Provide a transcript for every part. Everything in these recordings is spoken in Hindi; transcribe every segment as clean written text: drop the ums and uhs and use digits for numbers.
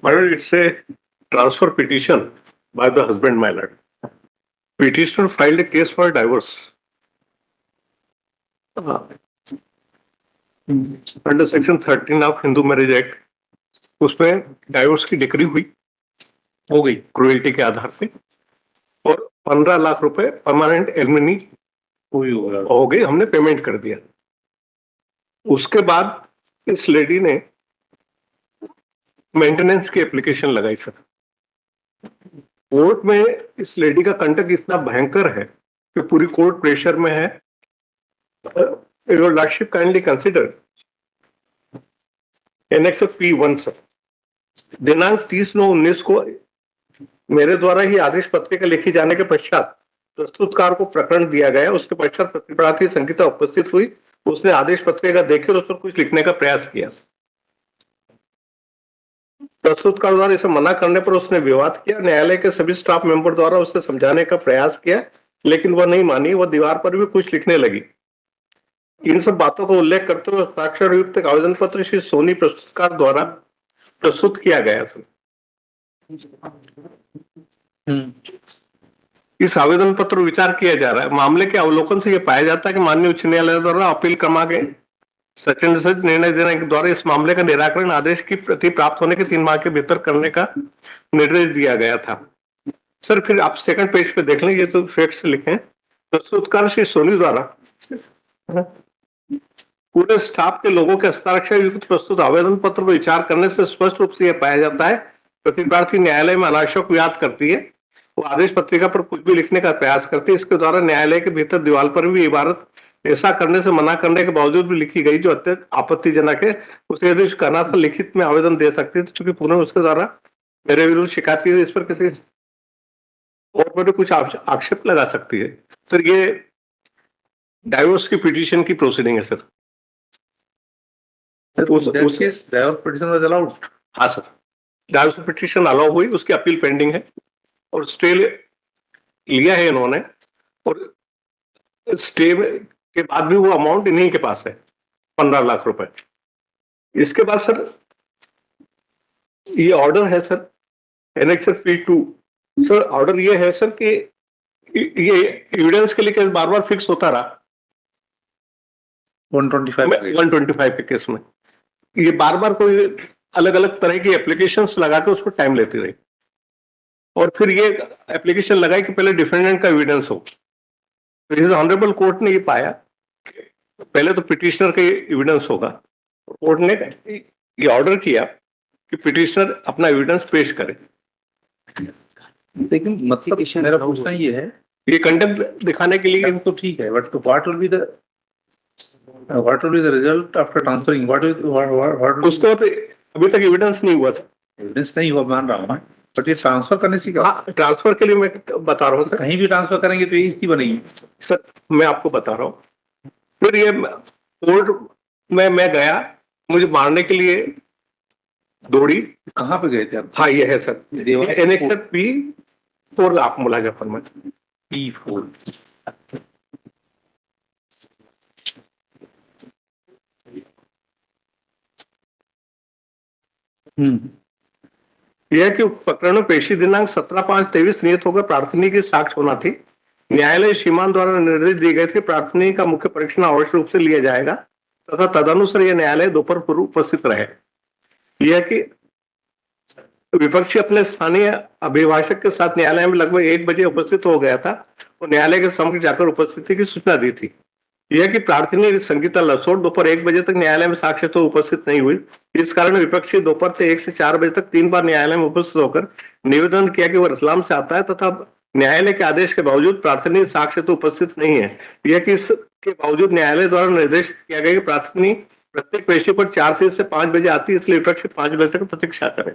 My lord, it's a transfer petition by the husband, my lord. Petitioner filed a case for divorce. Under section 13 of Hindu marriage act, उसमें डाइवोर्स की डिक्री हुई हो गई क्रुएल्टी के आधार पे, और 15 लाख रुपए परमानेंट एलिमनी हो गई, हमने पेमेंट कर दिया। उसके बाद इस लेडी ने मेंटेनेंस की एप्लीकेशन लगाई सर। कोर्ट में इस लेडी का कंडक्ट इतना भयंकर है कि पूरी कोर्ट प्रेशर में है। Your lordship kindly consider annex P1 sir, दिनांक 30/9/19 को मेरे द्वारा ही आदेश पत्रिका लिखी जाने के पश्चात प्रस्तुतकार को प्रकरण दिया गया। उसके पश्चात प्रतिपक्षी संगीता उपस्थित हुई, उसने आदेश पत्रिका देखी और उस पर कुछ लिखने का प्रयास किया। प्रस्तुतकार द्वारा इसे मना करने पर उसने विवाद किया। न्यायालय के सभी स्टाफ मेंबर द्वारा उसे समझाने का प्रयास किया, लेकिन वह नहीं मानी। वह दीवार पर भी कुछ लिखने लगी। इन सब बातों का उल्लेख करते हुए हस्ताक्षर युक्त आवेदन पत्र श्री सोनी प्रस्तुतकार द्वारा प्रस्तुत किया गया था। इस आवेदन पत्र विचार किया जा रहा है। मामले के अवलोकन से यह पाया जाता है कि माननीय उच्च न्यायालय द्वारा अपील क्रमांक सचिन से निर्णय देने के द्वारा इस मामले का निराकरण आदेश की प्रति प्राप्त होने के 3 माह के भीतर करने का निर्देश दिया गया था। सर फिर आप सेकंड पेज पे देख लें, ये तो फैक्ट्स लिखे हैं। प्रस्तुतकार श्री सोनी द्वारा पूरे स्टाफ के लोगों के हस्ताक्षर युक्त प्रस्तुत आवेदन पत्र पर विचार करने से स्पष्ट रूप से यह पाया जाता है प्रतिप्रार्थी न्यायालय में अनावश्यक विवाद करती है। वो आदेश पत्रिका पर कुछ भी लिखने का प्रयास करती है। इसके द्वारा न्यायालय के भीतर दीवार पर भी इबारत ऐसा करने से मना करने के बावजूद भी लिखी गई जो अत्यंत आपत्तिजनक है। उसे यदि कहना था लिखित में आवेदन दे सकती थी, चूंकि पुनः उसके द्वारा मेरे विरुद्ध शिकायत की, इस पर किसी और पर कुछ आक्षेप लगा सकती है। सर ये डाइवोर्स की पिटीशन की प्रोसीडिंग है sir. Divorce petition was allowed? हाँ सर, डाइवोर्स पिटीशन अलाउ हुई, उसकी अपील पेंडिंग है और स्टे लिया है इन्होंने, और स्टे के बाद भी वो अमाउंट इन्हीं के पास है 15 लाख रुपए। इसके बाद सर ये ऑर्डर है sir annex P2। Sir order ये है सर कि ये एविडेंस के लिए केस बार बार फिक्स होता रहा 125 के केस में। ये बार बार कोई अलग अलग तरह की एप्लीकेशंस लगा के उस पर टाइम लेती रही, और फिर ये एप्लीकेशन लगाई कि पहले डिफेंडेंट का एविडेंस हो। इस ऑनरेबल कोर्ट ने ये पाया पहले तो पिटिशनर का एविडेंस होगा। कोर्ट ने ये ऑर्डर किया कि पिटिशनर अपना एविडेंस पेश करे। लेकिन मतलब मेरा पूछना ये है, ये कंटेम्प्ट दिखाने के लिए तो ठीक है, but what will be the result after transferring? What उसको तो अभी तक एविडेंस नहीं हुआ था। एविडेंस नहीं हुआ मान रहा हूँ, बट ये ट्रांसफर करने से क्या? ट्रांसफर के लिए मैं बता रहा हूँ सर, कहीं भी ट्रांसफर करेंगे तो ये स्थिति बनेगी। सर मैं आपको बता रहा हूँ। फिर ये कोर्ट में मैं गया, मुझे मारने के लिए दौड़ी। कहाँ पे गए थे आप? हाँ ये है सर एनेक्स P4 आप मुलाजा फरमाएं। P4 यह कि प्रकरण में पेशी दिनांक 17/5/23 नियत होकर प्रार्थनी की साक्ष्य होना थी। न्यायालय श्रीमान द्वारा निर्देश दिए गए थे प्रार्थनी का मुख्य परीक्षण अवश्य रूप से लिया जाएगा तथा तदनुसार यह न्यायालय दोपहर पूर्व उपस्थित रहे। यह कि विपक्षी अपने स्थानीय अभिभाषक के साथ न्यायालय में लगभग 1 बजे उपस्थित हो गया था और न्यायालय के समक्ष जाकर उपस्थिति की सूचना दी थी। यह कि प्रार्थनी संगीता लसोट दोपहर 1 बजे तक न्यायालय में साक्ष्य तो उपस्थित नहीं हुई। इस कारण विपक्षी दोपहर से 1 से 4 बजे तक 3 बार न्यायालय में उपस्थित होकर निवेदन किया कि वह रतलाम से आता है तथा न्यायालय के आदेश के बावजूद प्रार्थनी साक्ष्य तो उपस्थित नहीं है। यह कि इसके बावजूद न्यायालय द्वारा निर्देश किया गया कि प्रार्थनी प्रत्येक पेशी पर 4 से 5 बजे आती है, इसलिए विपक्षी 5 बजे तक प्रतीक्षा करें।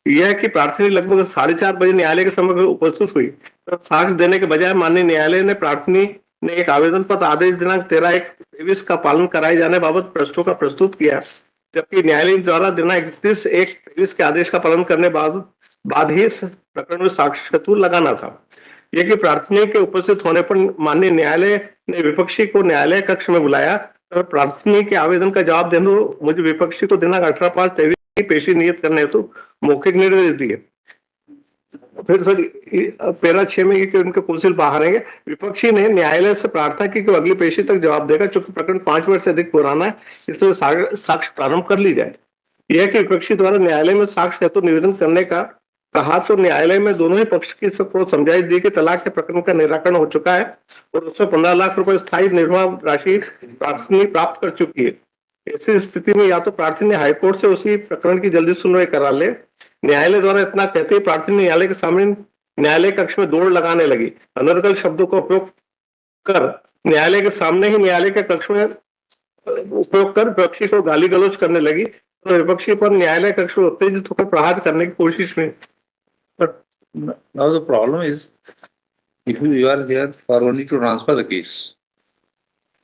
यह कि प्रार्थनी लगभग 4:30 बजे न्यायालय के समक्ष उपस्थित हुई तो साक्ष्य देने के बजाय माननीय न्यायालय ने प्रार्थनी ने एक आवेदन पत्र आदेश दिनांक 13/1/23 का पालन कराए जाने बाबत प्रश्नों का प्रस्तुत किया, जबकि न्यायालय द्वारा दिनांक 31/1/23 के आदेश का पालन करने बाद ही प्रकरण में साक्ष्य लगाना था। यह कि प्रार्थनी के उपस्थित होने पर माननीय न्यायालय ने विपक्षी को न्यायालय कक्ष में बुलाया और प्रार्थनी के आवेदन का जवाब देने मुझे विपक्षी को दिनांक 18/5/23 की पेशी नियत करने हेतु मौखिक निर्देश दिए। फिर सर पैरा 6 में ये कि उनके कुलसिल बाहर आएंगे। विपक्षी ने न्यायालय से प्रार्थना की कि वो अगली पेशी तक जवाब देगा, चूंकि प्रकरण 5 वर्ष से अधिक पुराना है, इसलिए साक्ष्य प्रारंभ कर ली जाए। यह कि विपक्षी द्वारा न्यायालय में साक्ष्य हेतु निवेदन करने का कहा तो न्यायालय में दोनों ही पक्ष की सबको समझाइश दी कि तलाक के प्रकरण का निराकरण हो चुका है और उसमें 15 लाख रुपए स्थायी निर्वाह राशि प्रार्थनी प्राप्त कर चुकी है। ऐसी स्थिति में या तो प्रार्थी ने हाईकोर्ट से उसी प्रकरण की जल्दी सुनवाई करा ले। न्यायालय द्वारा इतना कहते ही प्रार्थी ने न्यायालय के सामने न्यायालय कक्ष में दौड़ लगाने लगी। अनर्गल शब्दों का उपयोग कर न्यायालय के सामने ही न्यायालय के कक्ष में उपयोग कर विपक्षी को गाली गलौज करने लगी और विपक्षी पर न्यायालय कक्ष में उत्तेजित होकर प्रहार करने की कोशिश में। But now the problem is, if you are here for only to transfer the case,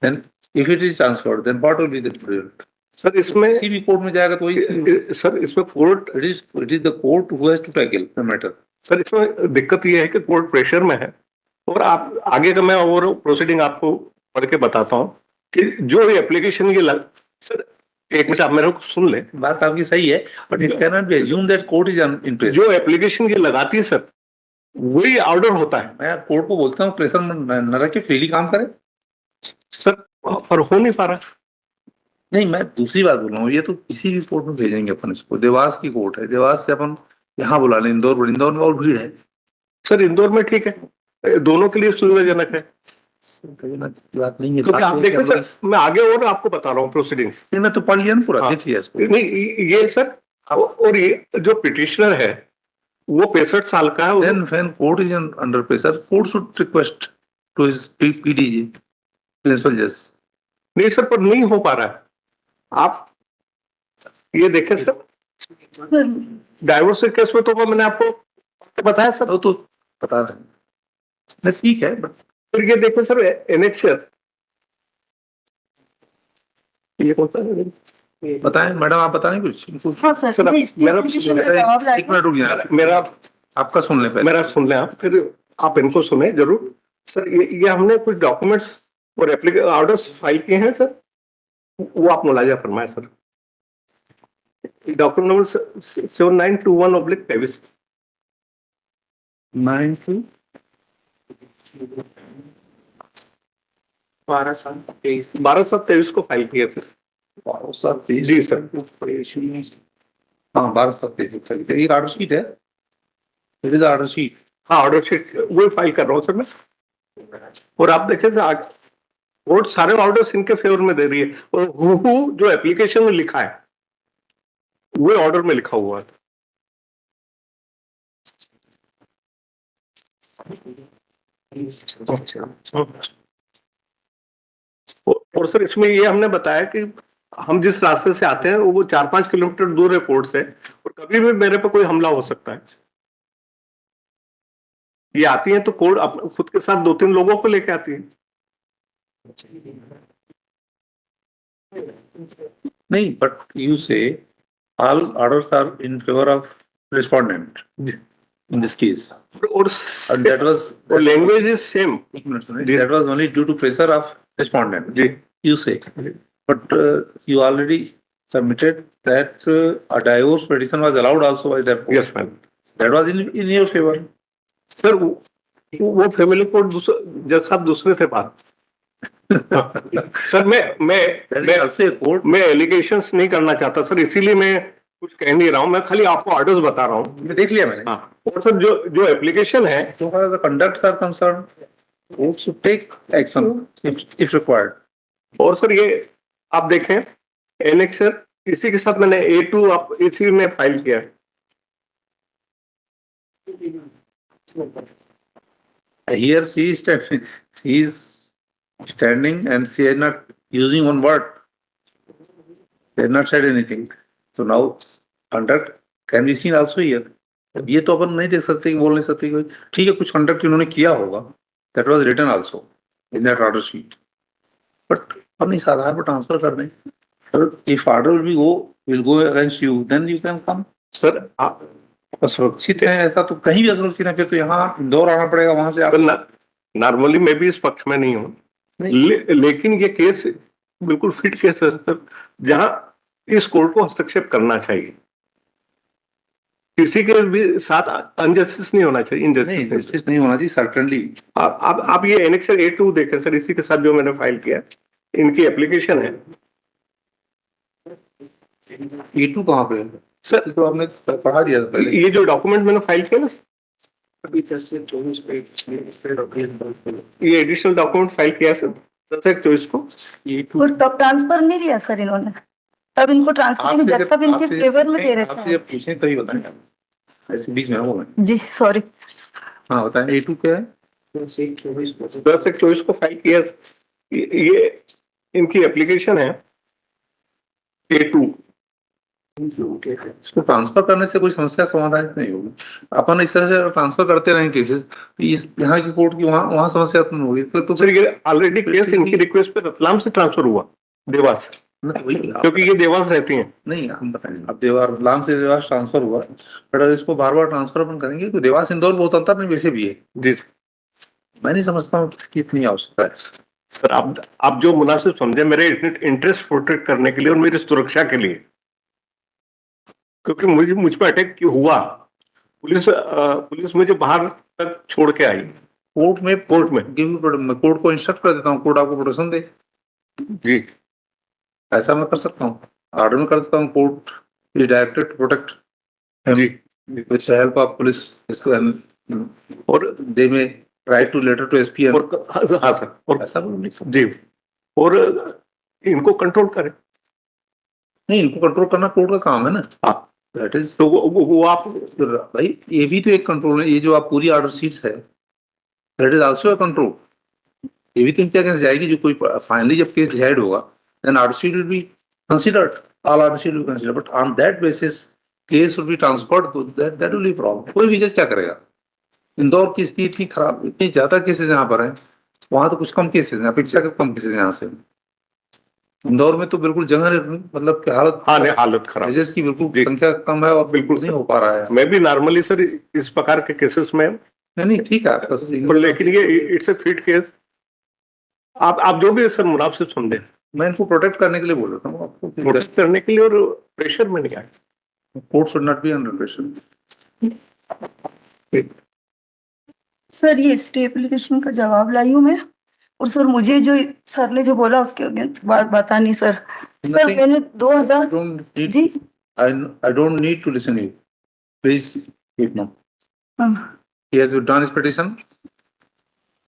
then if it is transferred, then what will be the result? Sir इसमें किसी भी कोर्ट में जाएगा तो वही, सर इसमें court it is the court who has to tackle the matter. Sir इसमें दिक्कत यह है कि कोर्ट प्रेशर में है और आप आगे का मैं और प्रोसीडिंग आपको पढ़ के बताता हूँ कि जो भी एप्लीकेशन ये सर एक मिनट आप मेरे को सुन ले। बात आपकी सही है, but it cannot be assumed that court is interested. जो एप्लीकेशन ये लगाती है सर वही ऑर्डर होता है। मैं कोर्ट को बोलता हूँ प्रेशर न रखे, फ्रीली काम करे। सर पर हो नहीं पा रहा। नहीं, मैं दूसरी बात बोल रहा हूँ, ये तो किसी भी कोर्ट में भेजेंगे अपन इसको। देवास की कोर्ट है, देवास से अपन यहाँ बुला लें इंदौर में और भीड़ है। सर इंदौर में ठीक है, दोनों के लिए सुविधाजनक है। बात नहीं है, क्योंकि आप देखो सर मैं आगे और आपको बता रहा हूँ प्रोसीडिंग। मैं तो पढ़ लिया ना पूरा, देख लिया इसको। नहीं ये सर और ये जो पिटिशनर है वो 65 साल का है। Then when court is under pressure, court should request to his PDG, principal judge. नहीं सर पर नहीं हो पा रहा है। आप ये देखें सर डाइवोर्स के केस में तो मैंने आपको बताया सर, तो बता रहे हैं, ठीक है। बट फिर ये देखें सर एनेक्सर, ये कौन सा है? बताएं मैडम, आप बताएं कुछ। हाँ सर, सर मेरा एक मिनट रुक जाए, मेरा आपका सुन ले पहले। मेरा सुन लें आप, फिर आप इनको सुने जरूर। सर ये हमने कुछ डॉक्यूमेंट्स और ऑर्डर्स फाइल किए हैं सर, वो आप मुलाजा फरमाए सर। डॉक्यूमेंट नंबर 7921/23 12/7/23 को फाइल किए सर। 12/7/23 जी सर। हाँ 12/7/23 एक ऑर्डर शीट है, इट इज ऑर्डर शीट। हाँ ऑर्डर शीट वो फाइल कर रहा हूँ सर मैं। और आप देखें कोर्ट सारे ऑर्डर्स इनके फेवर में दे रही है और हूबहू जो एप्लीकेशन में लिखा है वो ऑर्डर में लिखा हुआ है। और सर इसमें ये हमने बताया कि हम जिस रास्ते से आते हैं वो 4-5 किलोमीटर दूर है कोर्ट से और कभी भी मेरे पर कोई हमला हो सकता है। ये आती हैं तो कोर्ट खुद के साथ 2-3 लोगों को लेके आती है। नहीं, बट यू से all orders are in favor of respondent in this case. And that was language is same. That was only due to pressure of respondent. You say, but you already submitted that a divorce petition was allowed also by that. Yes, ma'am. That was in your favor. Sir, वो फैमिली कोर्ट जज साहब दूसरे थे बात। सर मैं एलिगेशंस नहीं करना चाहता सर, इसीलिए मैं कुछ कह नहीं रहा हूँ, मैं खाली आपको ऑर्डर्स बता रहा हूँ। देख लिया मैंने। हाँ और सर जो एप्लीकेशन है so far as the conducts are concerned, court should take action if required. और सर ये आप देखें एनेक्सर इसी के साथ मैंने A2 आप इसी में फाइल किया है। Here she is standing and she is not using one word. They have not said anything. So now conduct can be seen also here. अब ये तो अपन नहीं देख सकते, बोल नहीं सकते कोई ठीक है कुछ कंडक्ट इन्होंने किया होगा, that was written also in that order sheet. But अपन इस आधार पर ट्रांसफर कर दें। If order will go against you, then you can come. Sir आप सुरक्षित है ऐसा तो कहीं भी असुरक्षित है, फिर तो यहाँ इंदौर आना पड़ेगा, वहां से नॉर्मली मैं भी इस पक्ष में नहीं हूँ लेकिन ये केस बिल्कुल फिट केस है सर, जहाँ इस कोर्ट को हस्तक्षेप करना चाहिए। किसी के भी साथ अनजस्टिस नहीं होना चाहिए, नहीं, इनजस्टिस। जस्टिस नहीं होना चाहिए सर्टेनली। आप ये एनेक्सर A2 देखें सर, इसी के साथ जो मैंने फाइल किया, इनकी एप्लीकेशन है E2 कहाँ पे है? सर। ये तो आपने पढ़ा दिया था पहले। ये जो डॉक्यूमेंट मैंने फाइल किया ना, ये एडिशनल डॉक्यूमेंट फाइल किया सर 10/24 को। और तब ट्रांसफर नहीं लिया सर इन्होंने, तब इनको ट्रांसफर नहीं, जज साहब इनके फेवर में दे रहे आपसे थे। जब पूछे तभी बताएंगे, ऐसे बीच में ना बोलें। जी सॉरी। हाँ बताएं, A2 क्या है? 10/24 को फाइल किया। ये इनकी एप्लीकेशन है A2। इसको ट्रांसफर करने से कोई समस्या समाधान नहीं होगी। अपन इस तरह से ट्रांसफर करते रहें केसेस, इस यहाँ की कोर्ट की वहाँ समस्या उत्पन्न होगी। तो सर ये ऑलरेडी केस इनकी रिक्वेस्ट पे रतलाम से ट्रांसफर हुआ देवास, वही क्योंकि ये देवास रहती हैं। नहीं, हम बताएंगे, अब रतलाम से देवास ट्रांसफर हुआ, बट अगर इसको बार बार ट्रांसफर अपन करेंगे तो देवास इंदौर बहुत अंतर नहीं वैसे भी है। जी मैं नहीं समझता हूँ किसकी इतनी आवश्यकता है। सर, आप जो मुनासिब समझे मेरे इंटरेस्ट प्रोटेक्ट करने के लिए और मेरी सुरक्षा के लिए, क्योंकि मुझ पर अटैक हुआ, पुलिस मुझे बाहर तक छोड़ के आई। कोर्ट में मैं कोर्ट को इंस्ट्रक्ट कर देता हूँ, कोर्ट आपको प्रोटेक्शन दे। जी ऐसा मैं कर सकता हूँ, ऑर्डर में कर सकता हूँ, court is directed to protect जी with the help of police. और they may write to letter to SP. हाँ सर, और ऐसा बोल जी, और इनको कंट्रोल करें। नहीं, इनको कंट्रोल करना कोर्ट का काम है ना। दैट इज, तो वो आप भाई ये भी तो एक कंट्रोल है। ये जो आप पूरी ऑर्डर शीट्स है, that is also a control. ये भी तो इनके अगेंस्ट जाएगी। जो कोई फाइनली जब केस डिसाइड होगा, then order sheet will be considered, all order sheet will consider, but on that basis case will be transferred to that will be problem. कोई भी जज क्या करेगा? इंदौर की स्थिति इतनी खराब, इतनी ज्यादा केसेस यहाँ पर हैं, वहां तो कुछ कम केसेस हैं, अपेक्षा के कम केसेस यहाँ से। इंदौर में तो बिल्कुल जगह मतलब कि हालत खराब, जजेस की बिल्कुल संख्या कम है और बिल्कुल नहीं हो पा रहा है। मैं भी नॉर्मली सर इस प्रकार के केसेस में, नहीं ठीक है, पर लेकिन ये इट्स ए फिट केस। आप जो भी सर मुनासिब समझे। मैं इनको प्रोटेक्ट करने के लिए बोल रहा हूँ आपको, प्रोटेक्ट करने के लिए, और प्रेशर में नहीं आए। Court should not be under pressure. Sir ये स्टे एप्लीकेशन का जवाब लाई हूँ मैं, और सर मुझे जो सर ने जो बोला उसके अगेंस्ट बात बता नहीं सर। सर मैंने 2000 जी I don't need to listen to you. Please keep now. हाँ, He has withdrawn his petition.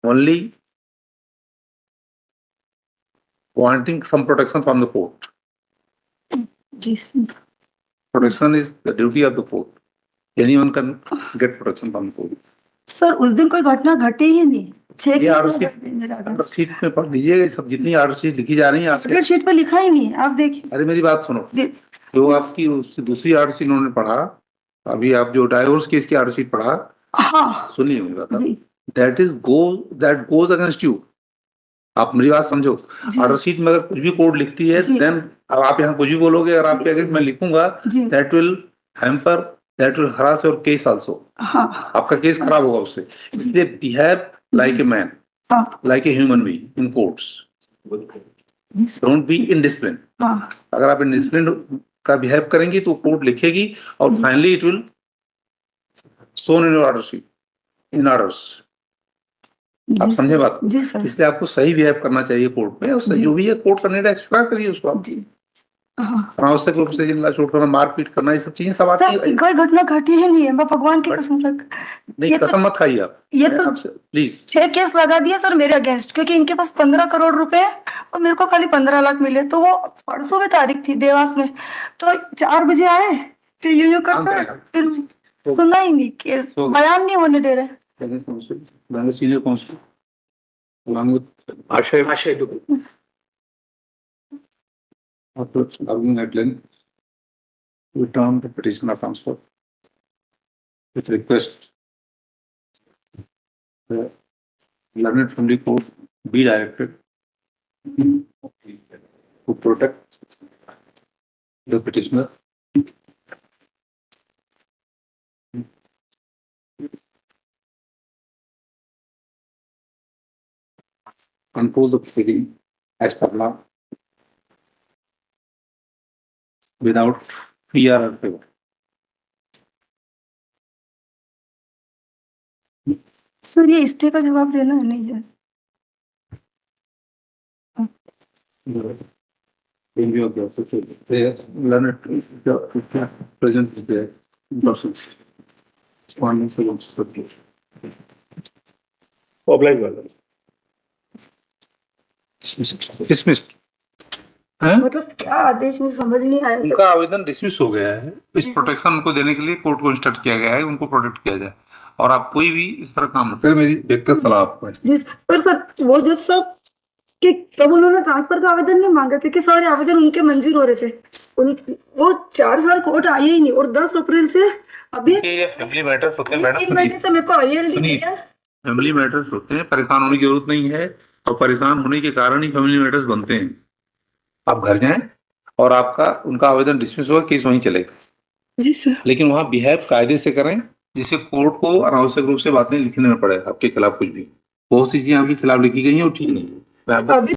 Only wanting some protection from the court. जी Protection is the duty of the court. Anyone can get protection from the court. Sir उस दिन कोई घटना घटी ही नहीं। 6 ये आर्डर केस शीट में पढ़ लीजिएगा, सब जितनी आर्डर शीट लिखी जा रही है आपके शीट पे लिखा ही नहीं है, आप देखिए। अरे मेरी बात सुनो, जी जो आपकी दूसरी आर्डर शीट उन्होंने पढ़ा, अभी आप जो डाइवोर्स केस की आर्डर शीट पढ़ा, हाँ सुनिए मेरी बात, जी दैट गोज अगेंस्ट यू। आप मेरी बात समझो। ऑर्डर शीट में अगर कुछ भी कोड लिखती है, देन अब आप यहाँ कुछ भी बोलोगे, अगर आपके अगेंस्ट मैं लिखूंगा, that will hamper, that will harass your case also. हाँ आपका केस खराब होगा उससे। इसलिए behave like a man, like a human being in courts. Don't be indiscipline. अगर आप इनडिसिप्लिन का बिहेव करेंगी तो कोर्ट लिखेगी और finally it will shown in your order sheet, in orders. आप समझे बात को? इसलिए आपको सही बिहेव करना चाहिए कोर्ट में, और जो भी है कोर्ट का निर्णय स्वीकार करिए उसको आप। अनावश्यक रूप से जिला चोट करना, मारपीट करना, ये सब चीजें सब आती है। कोई घटना घटी ही नहीं है, मैं भगवान की कसम नहीं, कसम मत खाइए आप। ये तो प्लीज 6 केस लगा दिए सर मेरे अगेंस्ट, क्योंकि इनके पास 15 करोड़ रुपए और मेरे को खाली 15 लाख मिले। तो वो परसों में तारीख थी देवास में, तो 4 बजे आए, फिर यूं करना, फिर सुना ही नहीं, केस बयान नहीं होने दे रहे। सीनियर काउंसिल आशय after arguing at length, return the petition of transfer with request the learned family court be directed to protect the petitioner control the proceeding as per law without fear or favor. Sir ये स्टे का जवाब देना है, नहीं सर। ऑफलाइन वाला डिसमिस्ड है। मतलब क्या आदेश में समझ नहीं आया सर। उनका आवेदन डिसमिस हो गया है। इस प्रोटेक्शन उनको देने के लिए कोर्ट को इंस्ट्रक्ट किया गया है, उनको प्रोटेक्ट किया जाए और आप कोई भी इस तरह काम मत करें। मेरी व्यक्तिगत सलाह आपको है। जी पर सर वो जज साहब कि तब उन्होंने ट्रांसफर का आवेदन नहीं मांगा क्योंकि सारे आवेदन उनके मंजूर हो रहे थे। वो 4 साल कोर्ट आई ही नहीं और 10 अप्रैल से अभी ये फैमिली मैटर्स होते हैं मैडम, 3 महीने से मेरे को ILD सुनिए। दिया। फैमिली मैटर्स होते हैं, परेशान होने की जरूरत नहीं है और परेशान होने के कारण ही फैमिली मैटर्स बनते हैं। आप घर जाएं और आपका उनका आवेदन डिसमिस होगा, केस वहीं चलेगा। जी सर। लेकिन वहां बिहेव कायदे से करें जिससे कोर्ट को अनावश्यक रूप से बातें लिखने में पड़े आपके खिलाफ कुछ भी। बहुत सी चीजें आपके खिलाफ लिखी गई हैं और ठीक नहीं है। मैं आपको अभी